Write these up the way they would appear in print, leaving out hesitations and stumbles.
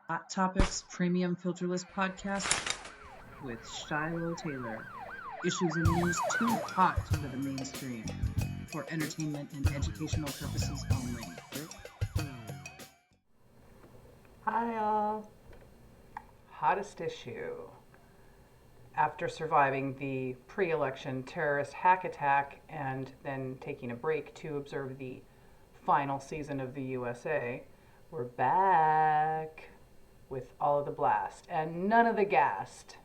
Hot Topics Premium Filterless podcast with Shiloh Taylor. Issues and news too hot for the mainstream, for entertainment and educational purposes only. Hi, y'all. Hottest issue. After surviving the pre election terrorist hack attack and then taking a break to observe the final season of the USA, we're back with all of the blast and none of the gassed.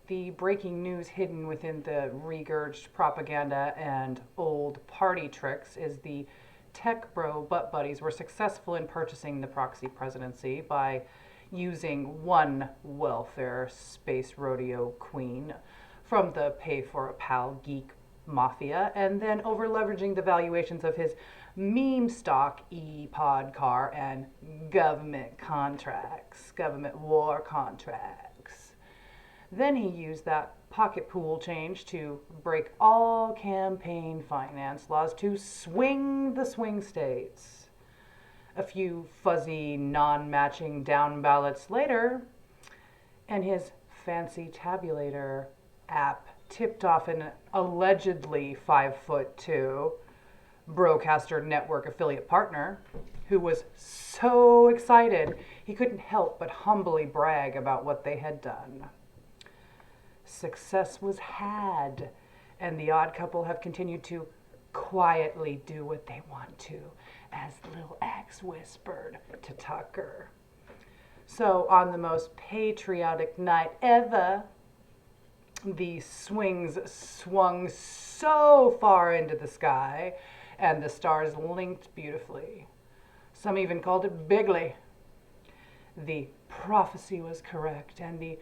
The breaking news hidden within the regurged propaganda and old party tricks is the tech bro butt buddies were successful in purchasing the proxy presidency by using one welfare space rodeo queen from the pay for a pal geek mafia and then over leveraging the valuations of his meme stock e-pod car and government contracts, government war contracts. Then he used that pocket pool change to break all campaign finance laws to swing the swing states. A few fuzzy, non-matching down ballots later, and his fancy tabulator app tipped off an allegedly 5'2" broadcaster network affiliate partner who was so excited he couldn't help but humbly brag about what they had done. Success was had, and the odd couple have continued to quietly do what they want to, as Lil X whispered to Tucker. So, on the most patriotic night ever, the swings swung so far into the sky, and the stars linked beautifully. Some even called it bigly. The prophecy was correct, and the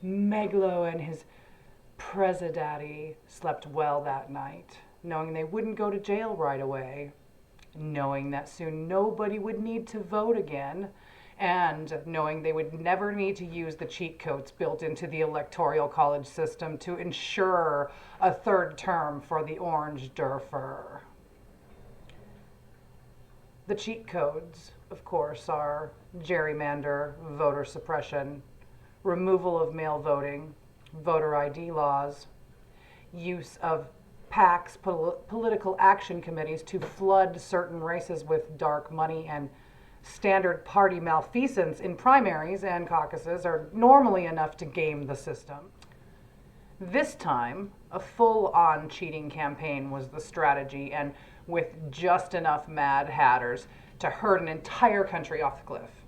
Meglo and his Presidaddy slept well that night, knowing they wouldn't go to jail right away, knowing that soon nobody would need to vote again, and knowing they would never need to use the cheat codes built into the electoral college system to ensure a third term for the orange Durfer. The cheat codes, of course, are gerrymander, voter suppression, removal of mail voting, voter ID laws, use of PACs, political action committees, to flood certain races with dark money, and standard party malfeasance in primaries and caucuses are normally enough to game the system. This time, a full-on cheating campaign was the strategy, and with just enough Mad Hatters to herd an entire country off the cliff.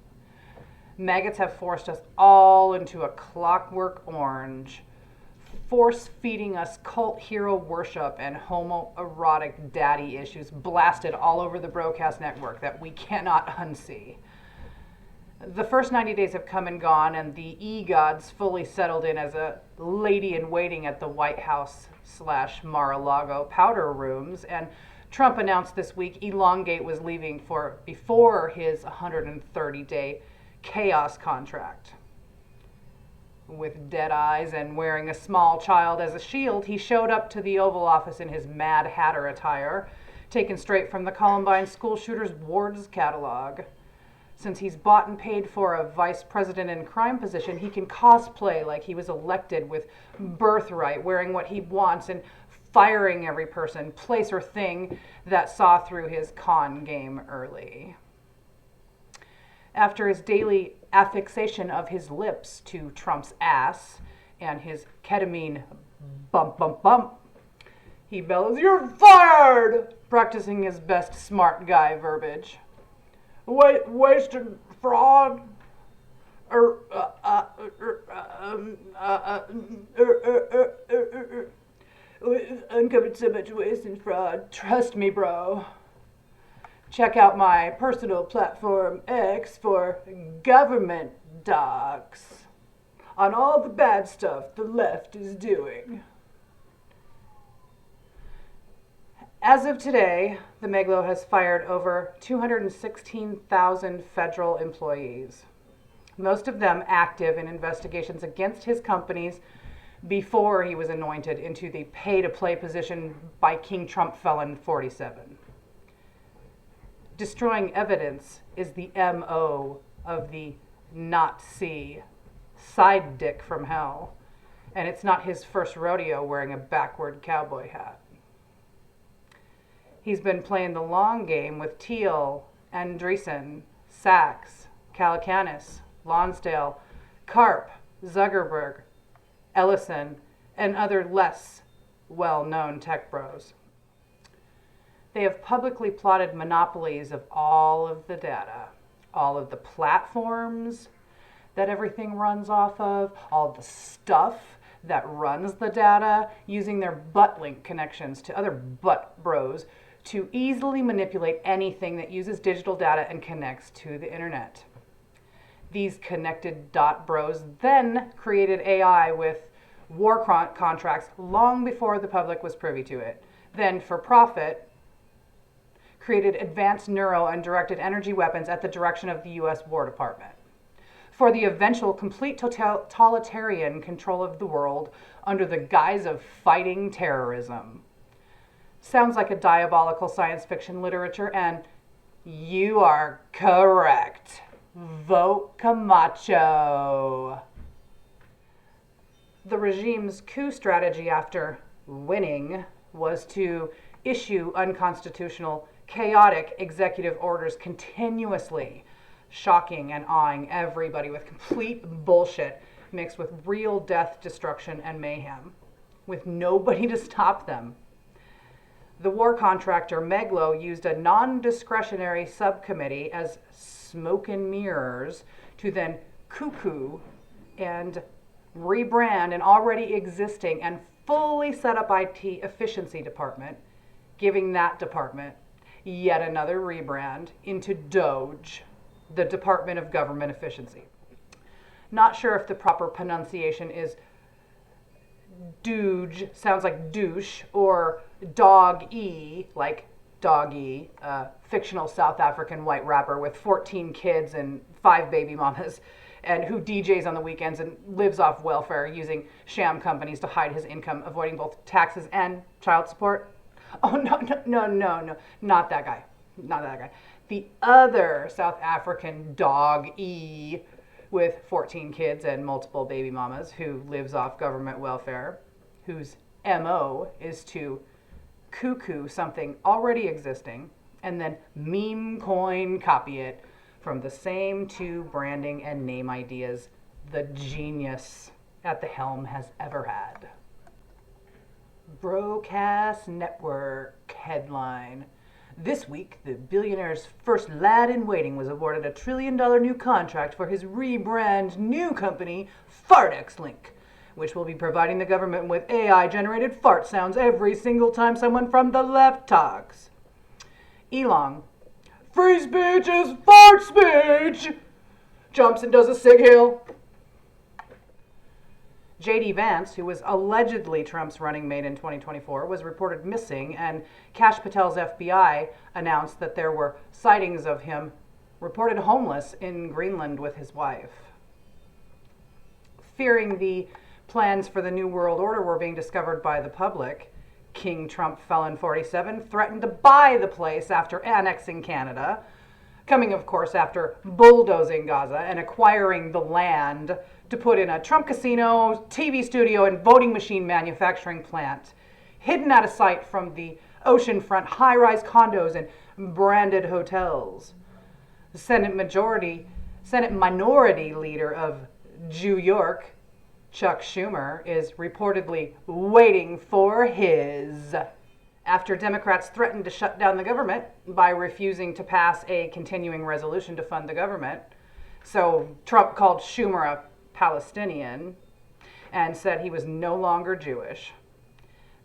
Maggots have forced us all into a clockwork orange, force-feeding us cult hero worship and homoerotic daddy issues blasted all over the broadcast network that we cannot unsee. The first 90 days have come and gone, and the e-gods fully settled in as a lady-in-waiting at the White House/Mar-a-Lago powder rooms, and Trump announced this week Elongate was leaving for before his 130-day chaos contract. With dead eyes and wearing a small child as a shield, he showed up to the Oval Office in his Mad Hatter attire, taken straight from the Columbine school shooter's wards catalog. Since he's bought and paid for a vice president in crime position, he can cosplay like he was elected with birthright, wearing what he wants and firing every person, place, or thing that saw through his con game early. After his daily affixation of his lips to Trump's ass and his ketamine bump, bump, bump, he bellows, "You're fired!" practicing his best smart guy verbiage. Wasted fraud, we've uncovered so much waste and fraud. Trust me, bro. Check out my personal platform X for government docs on all the bad stuff the left is doing. As of today, the Meglo has fired over 216,000 federal employees, most of them active in investigations against his companies before he was anointed into the pay-to-play position by King Trump felon 47. Destroying evidence is the MO of the not C, side dick from hell. And it's not his first rodeo wearing a backward cowboy hat. He's been playing the long game with Teal, Andreessen, Sachs, Calacanis, Lonsdale, Karp, Zuckerberg, Ellison, and other less well-known tech bros. They have publicly plotted monopolies of all of the data, all of the platforms that everything runs off of, all the stuff that runs the data, using their butt link connections to other butt bros to easily manipulate anything that uses digital data and connects to the internet. These connected dot bros then created AI with war contracts long before the public was privy to it. Then, for profit, created advanced neuro and directed energy weapons at the direction of the US War Department for the eventual complete totalitarian control of the world under the guise of fighting terrorism. Sounds like a diabolical science fiction literature, and you are correct. Vote Camacho. The regime's coup strategy after winning was to issue unconstitutional, chaotic executive orders continuously, shocking and awing everybody with complete bullshit mixed with real death, destruction, and mayhem, with nobody to stop them. The war contractor Meglo used a non-discretionary subcommittee as smoke and mirrors to then cuckoo and rebrand an already existing and fully set up IT efficiency department, giving that department yet another rebrand into DOGE, the Department of Government Efficiency. Not sure if the proper pronunciation is Dooge, sounds like douche, or Dog-E, like Doggy, a fictional South African white rapper with 14 kids and 5 baby mamas, and who DJs on the weekends and lives off welfare using sham companies to hide his income, avoiding both taxes and child support. Oh, no, not that guy. Not that guy. The other South African Dog-E with 14 kids and multiple baby mamas who lives off government welfare, whose MO is to cuckoo something already existing and then meme coin copy it from the same 2 branding and name ideas the genius at the helm has ever had. Broadcast Network headline. This week, the billionaire's first lad in waiting was awarded a $1 trillion new contract for his rebrand new company, FartXLink, which will be providing the government with AI-generated fart sounds every single time someone from the left talks. Elon, free speech is fart speech, jumps and does a sig hill. J.D. Vance, who was allegedly Trump's running mate in 2024, was reported missing, and Kash Patel's FBI announced that there were sightings of him reported homeless in Greenland with his wife. Fearing the plans for the New World Order were being discovered by the public, King Trump Felon 47 threatened to buy the place after annexing Canada, coming, of course, after bulldozing Gaza and acquiring the land to put in a Trump casino, TV studio, and voting machine manufacturing plant, hidden out of sight from the oceanfront high-rise condos and branded hotels. The Senate Minority Leader of New York, Chuck Schumer, is reportedly waiting for his. After Democrats threatened to shut down the government by refusing to pass a continuing resolution to fund the government, so Trump called Schumer a Palestinian and said he was no longer Jewish.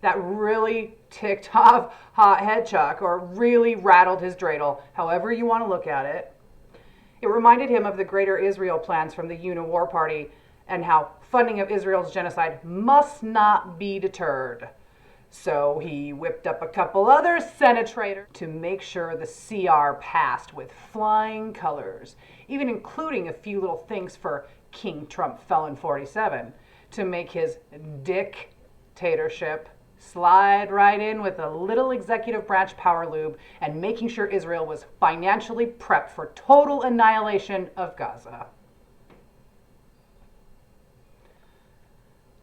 That really ticked off Hothead Chuck, or really rattled his dreidel, however you want to look at it. It reminded him of the Greater Israel plans from the War Party and how funding of Israel's genocide must not be deterred. So he whipped up a couple other senators to make sure the CR passed with flying colors, even including a few little things for King Trump Felon 47 to make his dictatorship slide right in with a little executive branch power lube and making sure Israel was financially prepped for total annihilation of Gaza.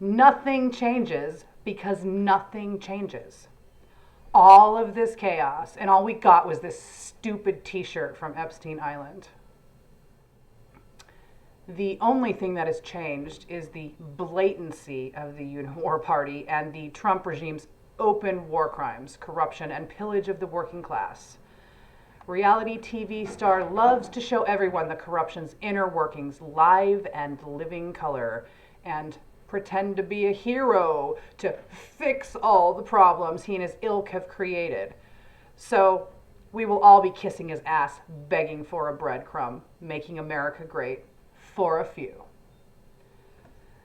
Nothing changes because nothing changes. All of this chaos, and all we got was this stupid t-shirt from Epstein Island. The only thing that has changed is the blatancy of the Univore Party and the Trump regime's open war crimes, corruption, and pillage of the working class. Reality TV star loves to show everyone the corruption's inner workings live and living color, and pretend to be a hero to fix all the problems he and his ilk have created. So we will all be kissing his ass, begging for a breadcrumb, making America great for a few.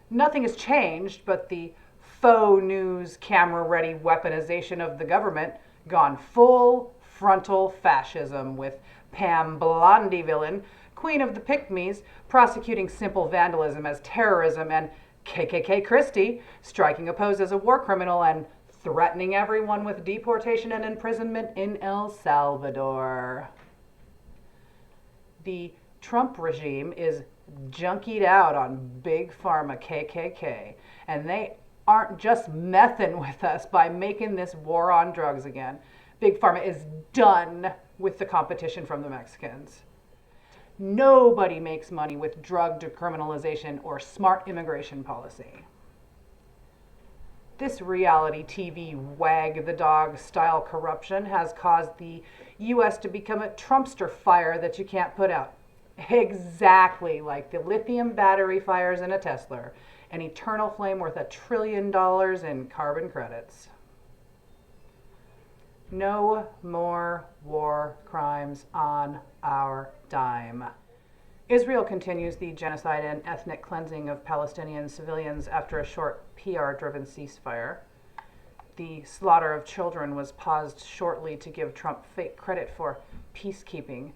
Nothing has changed but the faux news, camera-ready weaponization of the government gone full frontal fascism, with Pam Blondie-Villain, queen of the pick-me's, prosecuting simple vandalism as terrorism, and KKK Christie striking a pose as a war criminal and threatening everyone with deportation and imprisonment in El Salvador. The Trump regime is junkied out on Big Pharma KKK, and they aren't just messing with us by making this war on drugs again. Big Pharma is done with the competition from the Mexicans. Nobody makes money with drug decriminalization or smart immigration policy. This reality TV wag the dog style corruption has caused the U.S. to become a Trumpster fire that you can't put out. Exactly like the lithium battery fires in a Tesla, an eternal flame worth $1 trillion in carbon credits. No more war crimes on our dime. Israel continues the genocide and ethnic cleansing of Palestinian civilians after a short PR-driven ceasefire. The slaughter of children was paused shortly to give Trump fake credit for peacekeeping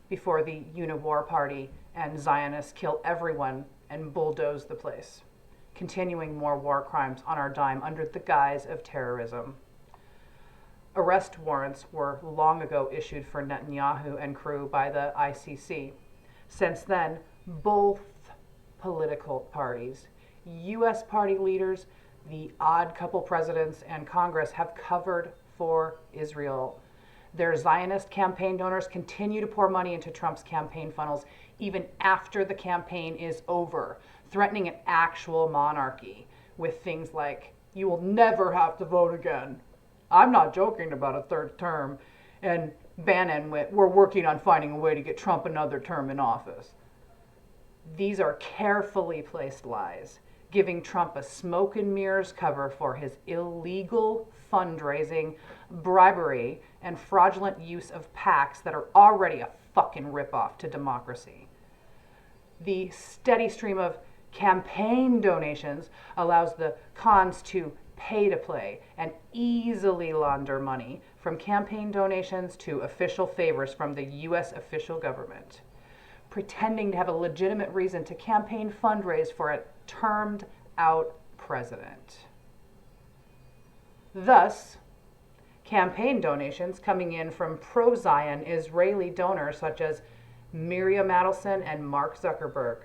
before the Univore Party and Zionists kill everyone and bulldoze the place, continuing more war crimes on our dime under the guise of terrorism. Arrest warrants were long ago issued for Netanyahu and crew by the ICC. Since then, both political parties, U.S. party leaders, the odd couple presidents, and Congress have covered for Israel. Their Zionist campaign donors continue to pour money into Trump's campaign funnels even after the campaign is over, threatening an actual monarchy with things like, "You will never have to vote again. I'm not joking about a third term." And Bannon, "We're working on finding a way to get Trump another term in office." These are carefully placed lies, giving Trump a smoke and mirrors cover for his illegal fundraising, bribery, and fraudulent use of PACs that are already a fucking ripoff to democracy. The steady stream of campaign donations allows the cons to pay to play and easily launder money from campaign donations to official favors from the U.S. official government, pretending to have a legitimate reason to campaign fundraise for a termed out president. Thus, campaign donations coming in from pro-Zion Israeli donors such as Miriam Adelson and Mark Zuckerberg.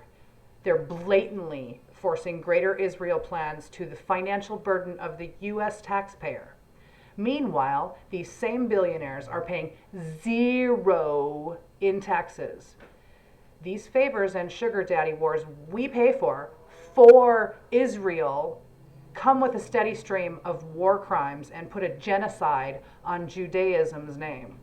They're blatantly forcing greater Israel plans to the financial burden of the U.S. taxpayer. Meanwhile, these same billionaires are paying zero in taxes. These favors and sugar daddy wars we pay for Israel, come with a steady stream of war crimes and put a genocide on Judaism's name.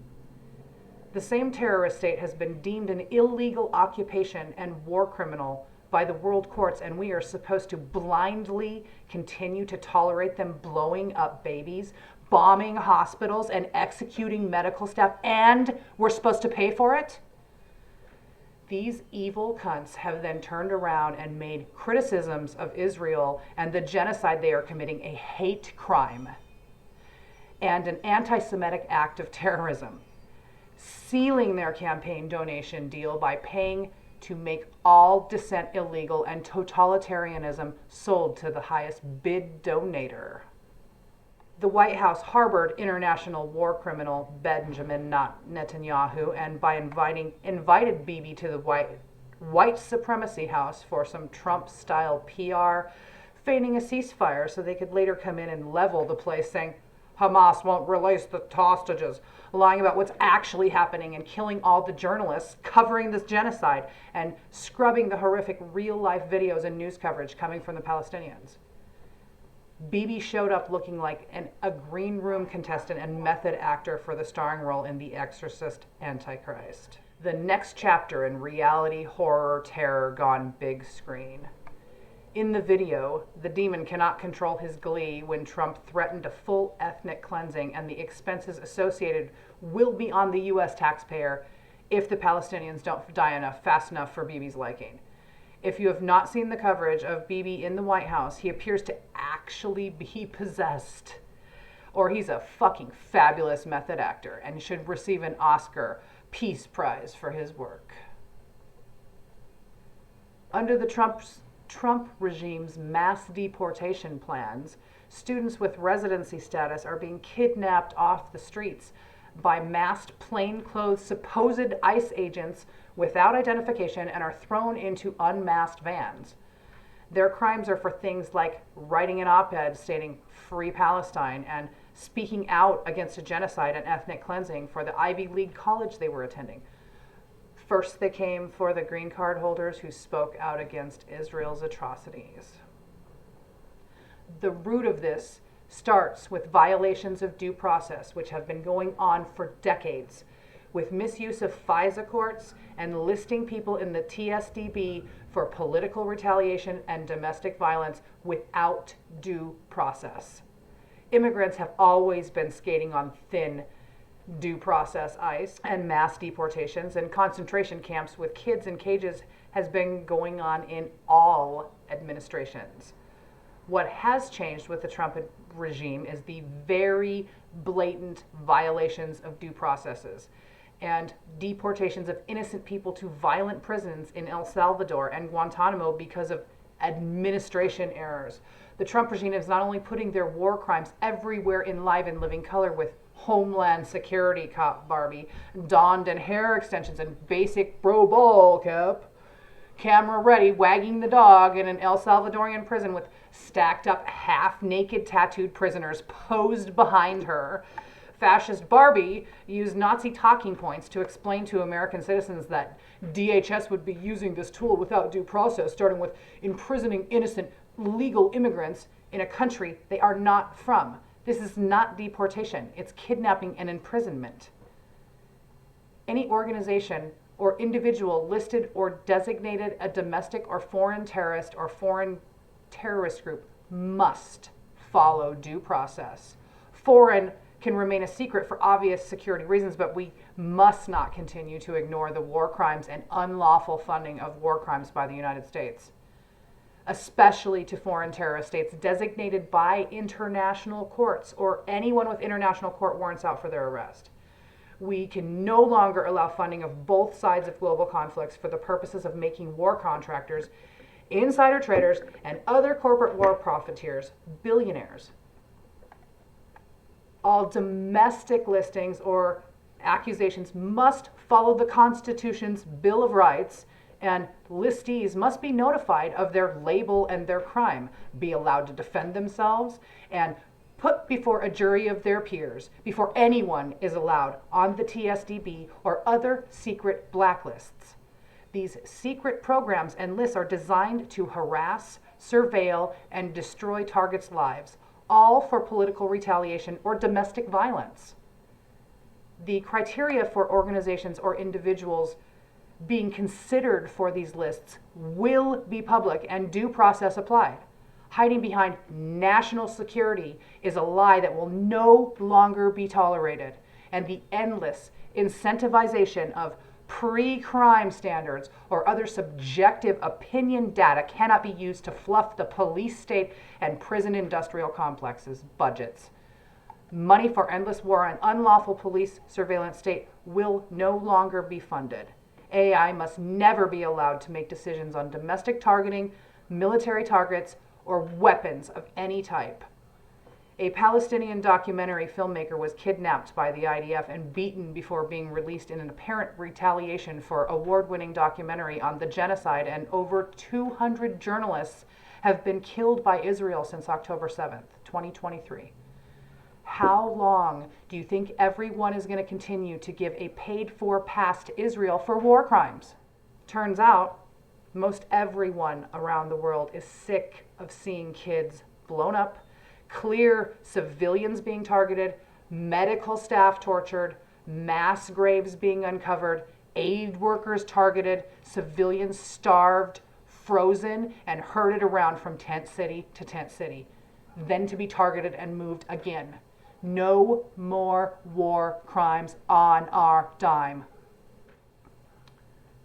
The same terrorist state has been deemed an illegal occupation and war criminal by the world courts, and we are supposed to blindly continue to tolerate them blowing up babies, bombing hospitals, and executing medical staff, and we're supposed to pay for it? These evil cunts have then turned around and made criticisms of Israel and the genocide they are committing a hate crime and an anti-Semitic act of terrorism, sealing their campaign donation deal by paying to make all dissent illegal and totalitarianism sold to the highest bid donator. The White House harbored international war criminal Benjamin Netanyahu, and by invited Bibi to the white supremacy house for some Trump-style PR, feigning a ceasefire so they could later come in and level the place, saying Hamas won't release the hostages, lying about what's actually happening and killing all the journalists covering this genocide and scrubbing the horrific real-life videos and news coverage coming from the Palestinians. Bibi showed up looking like a green room contestant and method actor for the starring role in The Exorcist Antichrist. The next chapter in reality horror terror gone big screen. In the video, the demon cannot control his glee when Trump threatened a full ethnic cleansing, and the expenses associated will be on the U.S. taxpayer if the Palestinians don't die fast enough for Bibi's liking. If you have not seen the coverage of Bibi in the White House, he appears to actually be possessed. Or he's a fucking fabulous method actor and should receive an Oscar Peace Prize for his work. Under the Trump regime's mass deportation plans, students with residency status are being kidnapped off the streets by masked, plainclothes, supposed ICE agents without identification and are thrown into unmasked vans. Their crimes are for things like writing an op-ed stating "Free Palestine" and speaking out against a genocide and ethnic cleansing for the Ivy League college they were attending. First they came for the green card holders who spoke out against Israel's atrocities. The root of this starts with violations of due process, which have been going on for decades, with misuse of FISA courts and listing people in the TSDB for political retaliation and domestic violence without due process. Immigrants have always been skating on thin due process ice, and mass deportations and concentration camps with kids in cages has been going on in all administrations. What has changed with the Trump regime is the very blatant violations of due processes and deportations of innocent people to violent prisons in El Salvador and Guantanamo because of administration errors. The Trump regime is not only putting their war crimes everywhere in live and living color with Homeland Security cop Barbie, donned in hair extensions and basic bro ball cap, camera ready, wagging the dog in an El Salvadorian prison with stacked up half-naked tattooed prisoners posed behind her. Fascist Barbie used Nazi talking points to explain to American citizens that DHS would be using this tool without due process, starting with imprisoning innocent legal immigrants in a country they are not from. This is not deportation, it's kidnapping and imprisonment. Any organization or individual listed or designated a domestic or foreign terrorist or foreign terrorist group must follow due process. Foreign can remain a secret for obvious security reasons, but we must not continue to ignore the war crimes and unlawful funding of war crimes by the United States, especially to foreign terrorist states designated by international courts or anyone with international court warrants out for their arrest. We can no longer allow funding of both sides of global conflicts for the purposes of making war contractors, insider traders, and other corporate war profiteers billionaires. All domestic listings or accusations must follow the Constitution's Bill of Rights, and listees must be notified of their label and their crime, be allowed to defend themselves, and put before a jury of their peers before anyone is allowed on the TSDB or other secret blacklists. These secret programs and lists are designed to harass, surveil, and destroy targets' lives, all for political retaliation or domestic violence. The criteria for organizations or individuals being considered for these lists will be public and due process applied. Hiding behind national security is a lie that will no longer be tolerated, and the endless incentivization of pre-crime standards or other subjective opinion data cannot be used to fluff the police state and prison industrial complexes' budgets. Money for endless war and unlawful police surveillance state will no longer be funded. AI must never be allowed to make decisions on domestic targeting, military targets, or weapons of any type. A Palestinian documentary filmmaker was kidnapped by the IDF and beaten before being released in an apparent retaliation for award-winning documentary on the genocide, and over 200 journalists have been killed by Israel since October 7th, 2023. How long do you think everyone is going to continue to give a paid-for pass to Israel for war crimes? Turns out, most everyone around the world is sick of seeing kids blown up, clear civilians being targeted, medical staff tortured, mass graves being uncovered, aid workers targeted, civilians starved, frozen, and herded around from tent city to tent city, then to be targeted and moved again. No more war crimes on our dime.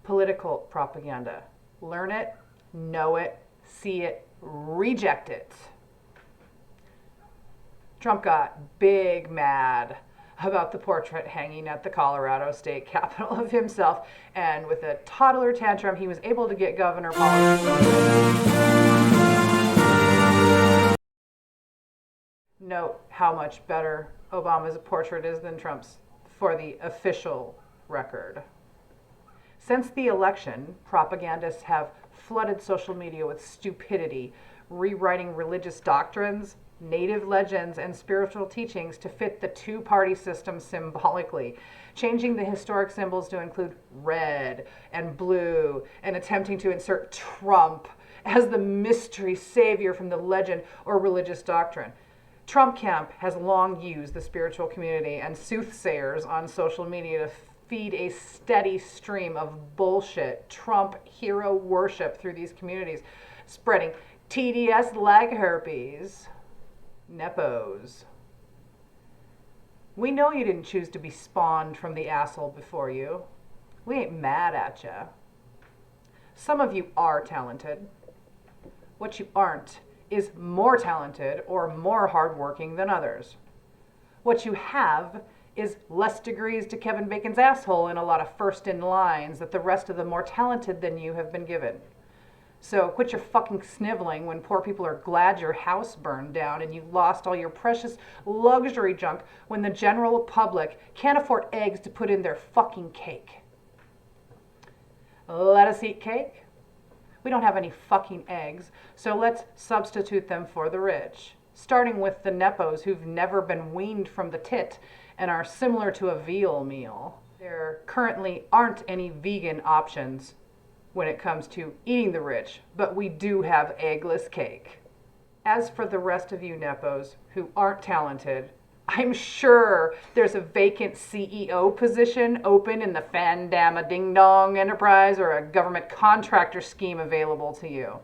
Political propaganda. Learn it, know it, see it, reject it. Trump got big mad about the portrait hanging at the Colorado state capitol of himself, and with a toddler tantrum, he was able to get Governor Note how much better Obama's portrait is than Trump's for the official record. Since the election, propagandists have flooded social media with stupidity, rewriting religious doctrines, native legends, and spiritual teachings to fit the two-party system symbolically, changing the historic symbols to include red and blue, and attempting to insert Trump as the mystery savior from the legend or religious doctrine. Trump camp has long used the spiritual community and soothsayers on social media to feed a steady stream of bullshit Trump hero worship through these communities, spreading TDS leg herpes. Nepos. We know you didn't choose to be spawned from the asshole before you. We ain't mad at ya. Some of you are talented. What you aren't is more talented or more hardworking than others. What you have is less degrees to Kevin Bacon's asshole and a lot of first-in lines that the rest of the more talented than you have been given. So quit your fucking sniveling when poor people are glad your house burned down and you lost all your precious luxury junk when the general public can't afford eggs to put in their fucking cake. Let us eat cake? We don't have any fucking eggs, so let's substitute them for the rich. Starting with the nepos who've never been weaned from the tit and are similar to a veal meal. There currently aren't any vegan options when it comes to eating the rich, but we do have eggless cake. As for the rest of you nepos who aren't talented, I'm sure there's a vacant CEO position open in the Fandama Ding Dong Enterprise or a government contractor scheme available to you.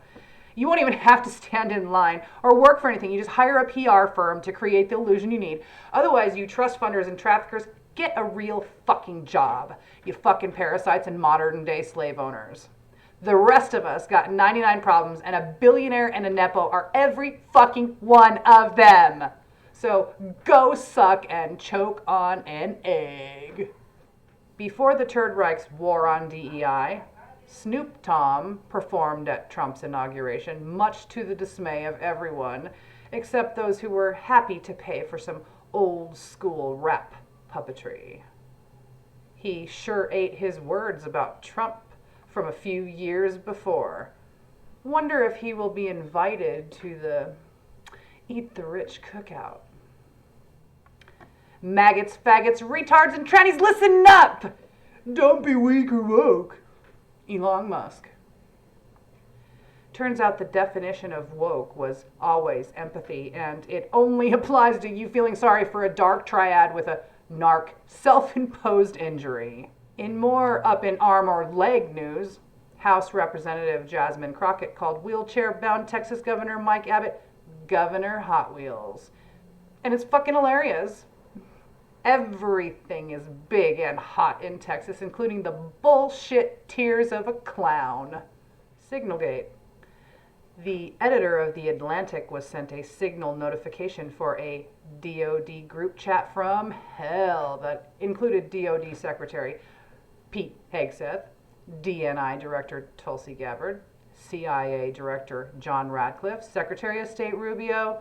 You won't even have to stand in line or work for anything. You just hire a PR firm to create the illusion you need. Otherwise, you trust funders and traffickers, get a real fucking job, you fucking parasites and modern day slave owners. The rest of us got 99 problems, and a billionaire and a nepo are every fucking one of them. So go suck and choke on an egg. Before the Third Reich's war on DEI, Snoop Tom performed at Trump's inauguration, much to the dismay of everyone, except those who were happy to pay for some old school rap puppetry. He sure ate his words about Trump from a few years before. Wonder if he will be invited to the Eat the Rich cookout. Maggots, faggots, retards, and trannies, listen up! Don't be weak or woke. Elon Musk. Turns out the definition of woke was always empathy, and it only applies to you feeling sorry for a dark triad with a narc self-imposed injury. In more up-in-arm or leg news, House Representative Jasmine Crockett called wheelchair-bound Texas Governor Mike Abbott Governor Hot Wheels. And it's fucking hilarious. Everything is big and hot in Texas, including the bullshit tears of a clown. Signalgate. The editor of The Atlantic was sent a signal notification for a DoD group chat from hell that included DoD Secretary Pete Hegseth, DNI Director Tulsi Gabbard, CIA Director John Ratcliffe, Secretary of State Rubio,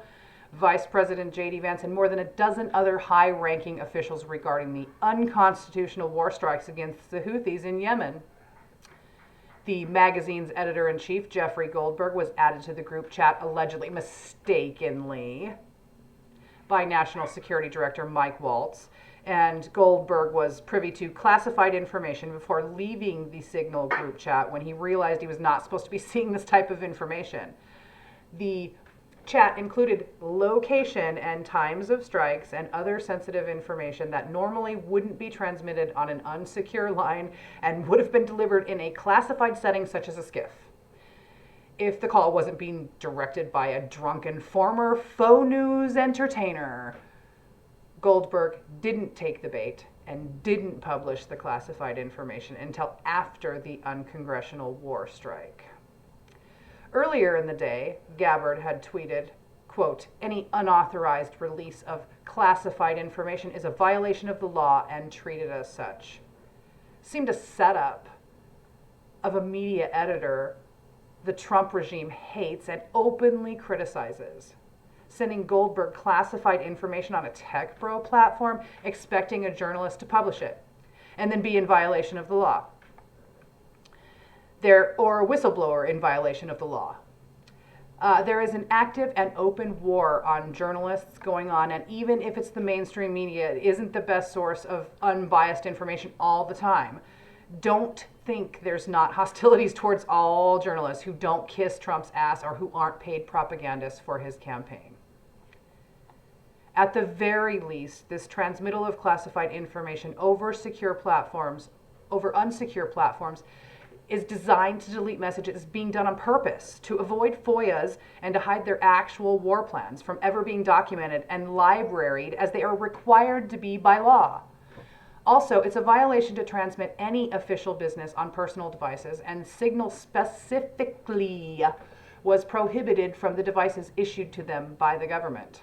Vice President J.D. Vance, and more than a dozen other high-ranking officials regarding the unconstitutional war strikes against the Houthis in Yemen. The magazine's editor-in-chief, Jeffrey Goldberg, was added to the group chat allegedly mistakenly by National Security Director Mike Waltz. And Goldberg was privy to classified information before leaving the Signal group chat when he realized he was not supposed to be seeing this type of information. The chat included location and times of strikes and other sensitive information that normally wouldn't be transmitted on an unsecure line and would have been delivered in a classified setting such as a skiff. If the call wasn't being directed by a drunken former faux news entertainer. Goldberg didn't take the bait and didn't publish the classified information until after the uncongressional war strike. Earlier in the day, Gabbard had tweeted, quote, "Any unauthorized release of classified information is a violation of the law and treated as such." Seemed a setup of a media editor the Trump regime hates and openly criticizes, sending Goldberg classified information on a tech bro platform, expecting a journalist to publish it, and then be in violation of the law. Or a whistleblower in violation of the law. There is an active and open war on journalists going on, and even if it's the mainstream media, it isn't the best source of unbiased information all the time. Don't think there's not hostilities towards all journalists who don't kiss Trump's ass or who aren't paid propagandists for his campaign. At the very least, this transmittal of classified information over unsecure platforms, is designed to delete messages being done on purpose, to avoid FOIAs and to hide their actual war plans from ever being documented and libraried as they are required to be by law. Also, it's a violation to transmit any official business on personal devices, and Signal specifically was prohibited from the devices issued to them by the government.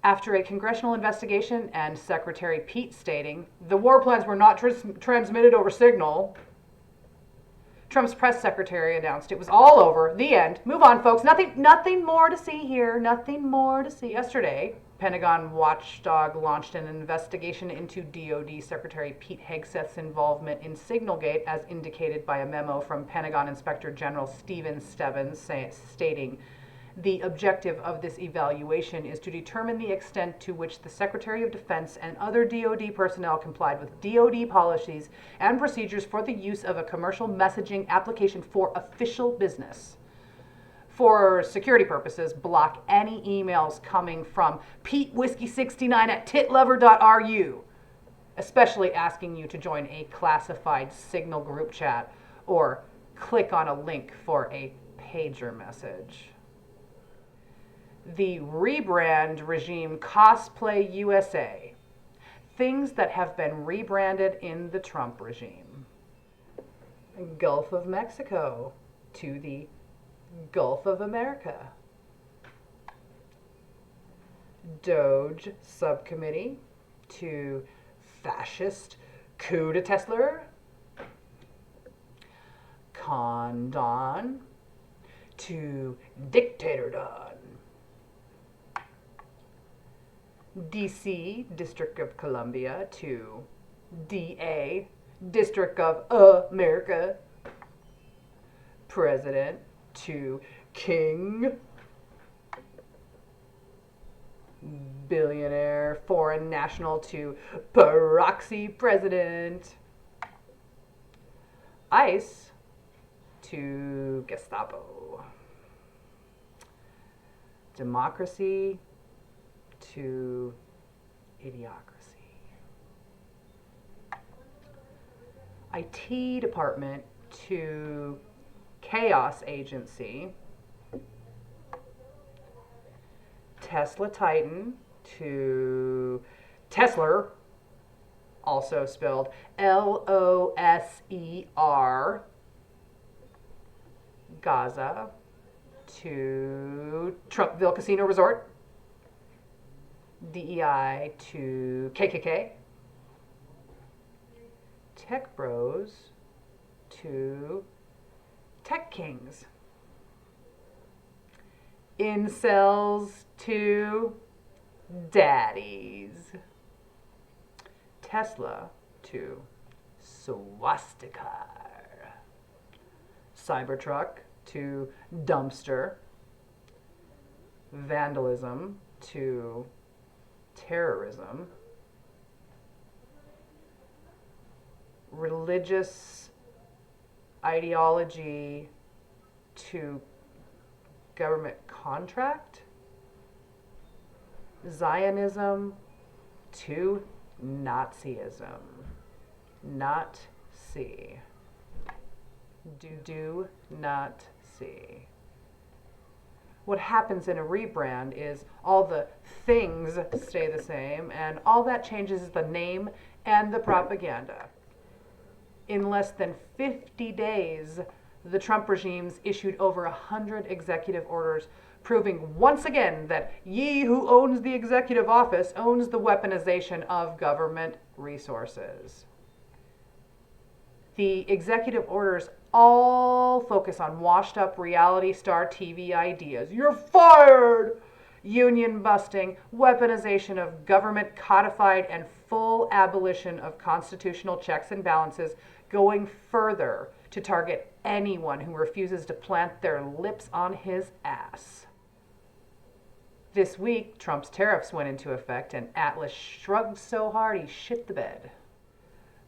After a congressional investigation and Secretary Pete stating, "The war plans were not transmitted over Signal," Trump's press secretary announced it was all over. The end. Move on, folks. Nothing more to see here. Nothing more to see. Yesterday, Pentagon watchdog launched an investigation into DoD Secretary Pete Hegseth's involvement in Signalgate, as indicated by a memo from Pentagon Inspector General Stephen Stebbins, stating, "The objective of this evaluation is to determine the extent to which the Secretary of Defense and other DoD personnel complied with DoD policies and procedures for the use of a commercial messaging application for official business. For security purposes, block any emails coming from PeteWhiskey69@titlover.ru, especially asking you to join a classified Signal group chat or click on a link for a pager message." The rebrand regime Cosplay USA. Things that have been rebranded in the Trump regime. Gulf of Mexico to the Gulf of America. Doge Subcommittee to Fascist Coup de Tesla. Condon to Dictator Don. DC, District of Columbia, to DA, District of America. President to King. Billionaire foreign national to proxy president. ICE to Gestapo. Democracy to idiocracy. IT department to chaos agency. Tesla Titan to Tesler, also spelled Loser. Gaza to Trumpville Casino Resort. DEI to KKK. Tech Bros to Tech Kings. Incels to Daddies. Tesla to Swastika. Cybertruck to dumpster, vandalism to terrorism, religious ideology to government contract, Zionism to Nazism. Not see. Do not see. What happens in a rebrand is all the things stay the same, and all that changes is the name and the propaganda. In less than 50 days, the Trump regime's issued over 100 executive orders proving once again that ye who owns the executive office owns the weaponization of government resources. The executive orders all focus on washed up reality star TV ideas. You're fired! Union busting, weaponization of government codified, and full abolition of constitutional checks and balances, going further to target anyone who refuses to plant their lips on his ass. This week, Trump's tariffs went into effect, and Atlas shrugged so hard he shit the bed.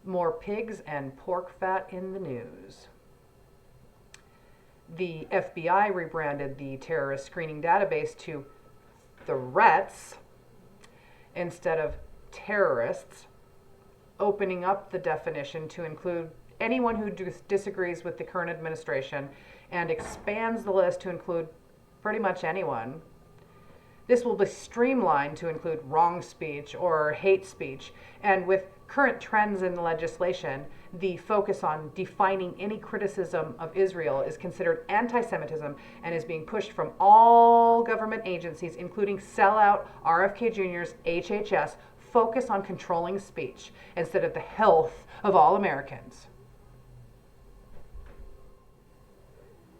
More pigs and pork fat in the news. The FBI rebranded the terrorist screening database to threats instead of terrorists, opening up the definition to include anyone who disagrees with the current administration, and expands the list to include pretty much anyone. This will be streamlined to include wrong speech or hate speech, and with current trends in the legislation, the focus on defining any criticism of Israel is considered anti-Semitism and is being pushed from all government agencies, including sellout RFK Jr.'s HHS, focus on controlling speech instead of the health of all Americans.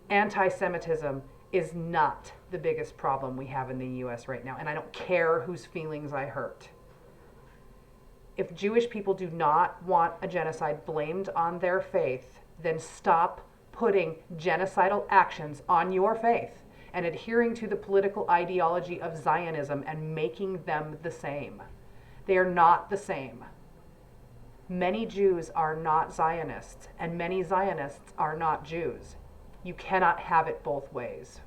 Anti-Semitism is not the biggest problem we have in the US right now, and I don't care whose feelings I hurt. If Jewish people do not want a genocide blamed on their faith, then stop putting genocidal actions on your faith and adhering to the political ideology of Zionism and making them the same. They are not the same. Many Jews are not Zionists, and many Zionists are not Jews. You cannot have it both ways.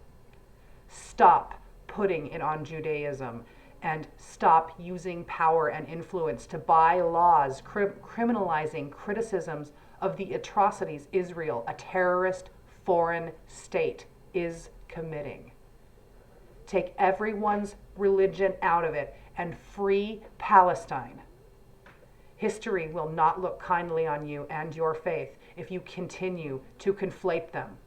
Stop putting it on Judaism, and stop using power and influence to buy laws criminalizing criticisms of the atrocities Israel, a terrorist foreign state, is committing. Take everyone's religion out of it and free Palestine. History will not look kindly on you and your faith if you continue to conflate them.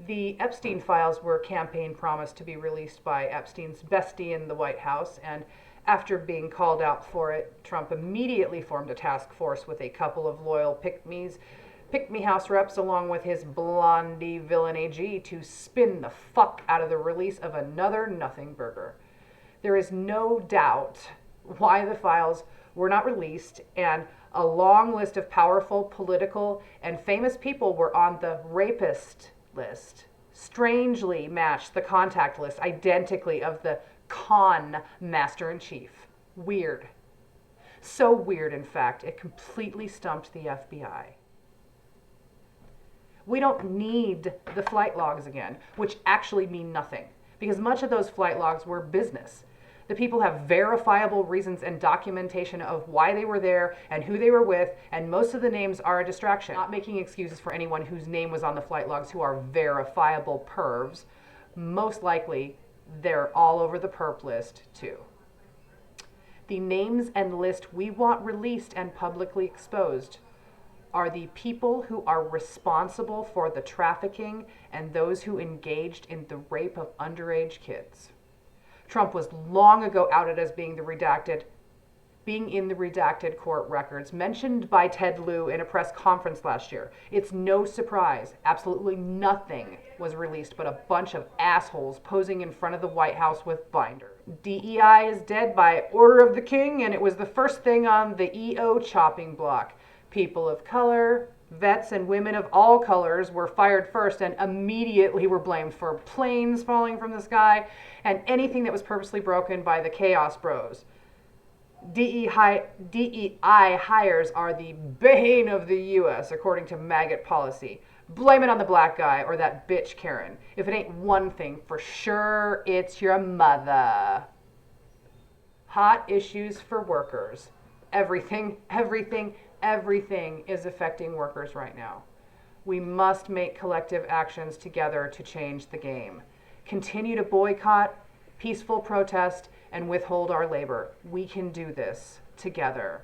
The Epstein files were campaign promised to be released by Epstein's bestie in the White House, and after being called out for it, Trump immediately formed a task force with a couple of loyal pick-me House reps along with his blondie villain AG to spin the fuck out of the release of another nothing burger. There is no doubt why the files were not released, and a long list of powerful, political, and famous people were on the rapist list, strangely matched the contact list identically of the con master-in-chief. Weird. So weird, in fact, it completely stumped the FBI. We don't need the flight logs again, which actually mean nothing, because much of those flight logs were business. The people have verifiable reasons and documentation of why they were there and who they were with, and most of the names are a distraction. Not making excuses for anyone whose name was on the flight logs who are verifiable pervs. Most likely, they're all over the perp list, too. The names and list we want released and publicly exposed are the people who are responsible for the trafficking and those who engaged in the rape of underage kids. Trump was long ago outed as being in the redacted court records mentioned by Ted Lieu in a press conference last year. It's no surprise. Absolutely nothing was released but a bunch of assholes posing in front of the White House with binders. DEI is dead by order of the king, and it was the first thing on the EO chopping block. People of color, Vets and women of all colors were fired first and immediately were blamed for planes falling from the sky and anything that was purposely broken by the Chaos Bros. DEI hires are the bane of the U.S., according to maggot policy. Blame it on the black guy or that bitch Karen. If it ain't one thing, for sure it's your mother. Hot issues for workers. Everything is affecting workers right now. We must make collective actions together to change the game. Continue to boycott, peaceful protest, and withhold our labor. We can do this together.